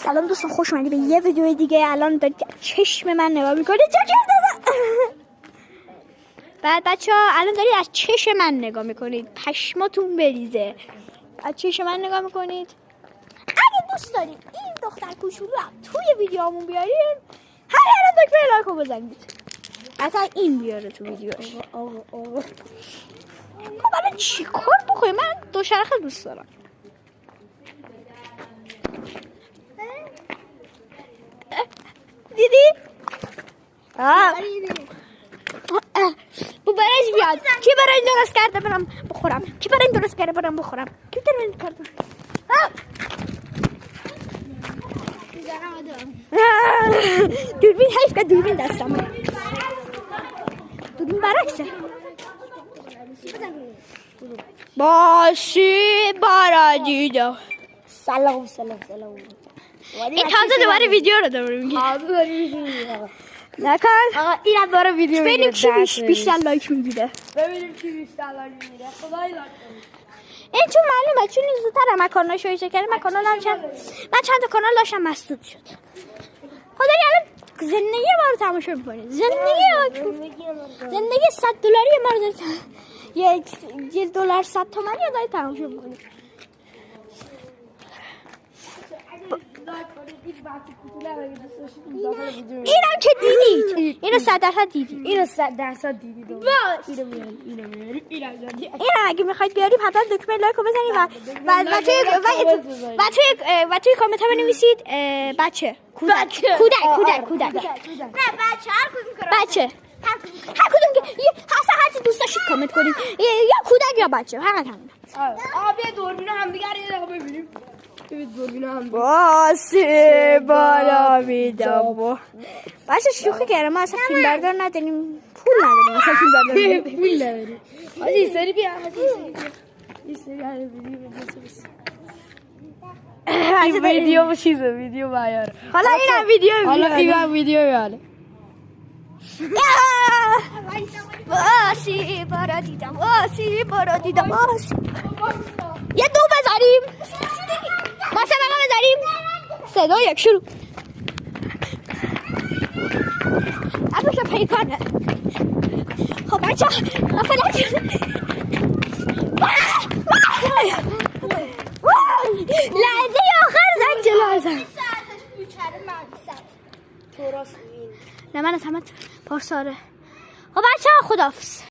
سلام دوستان، خوش اومدید به یه ویدیو دیگه. الان دارید چشم من نگاه میکنید. بعد بچه ها الان دارید از چشم من نگاه میکنید، پشماتون بریزه. از چشم من نگاه میکنید. اگه دوست دارید این دختر کوچولو هم توی ویدیومون بیاریم، همین الان دکمه لایک رو بزنید. اصلا این بیاره تو ویدیوش. خب الان چی کار بکنیم؟ من دوچرخه دوست دارم. دیدی؟ بو برنج بیاد. کی برنج درست کرده برم بخورم؟ کی برنج درست کرده برم بخورم؟ کی برنج کرده؟ دوربین حیف که دوربین دستم. دوربین برعکسه. باشی بارا دیدم. سلام. این تازه دوباره ویدیو رو داره میگه. نکن. آقا اینم داره ویدیو میگیره. ببینیم کی بیشتر لایک میگیره. ببینیم کی بیشتر لایک میگیره. خدای لایک. این چون معلومه، چون این زودتر من کانال شوی شکر من کانالم من چند تا کانال داشتم مسدود شد. خدایی الان زندگی ما رو تماشا میکنید. زندگی $100 ما رو دارید. $1 100 تومانی رو دارید تماشا میکنید. اینم که دیدید، اینو 100% دیدید. اینو 100% دیدید. اینو اگه میخواید بیاریم حتما دکمه لایک رو بزنید و توی کامنت ها بنویسید بچه کودک. نه بچه، هر کدوم که هر چی دوست داشتید کامنت کنید، یا کودک یا بچه، فقط همین. بیا دوربین هم دیگه یه دقیقه ببینیم. باسی بالا میدم. بچه شوخی کردم، ما اصلا فیلم بردار نداریم، پول نداریم اصلا فیلم بردار نداریم. حاجی سری بیا. این ویدیو چیزه، ویدیو بیاره. حالا اینم ویدیو بیاره. باسی بالا دیدم. یه دو بذاریم، ما سبقه بذاریم. 3 2 1 شروع. ابوش پیکانه. خب بچه لحظه آخر زنگ جلازم. نه من از همه پارساره. خب بچه خداحافظ.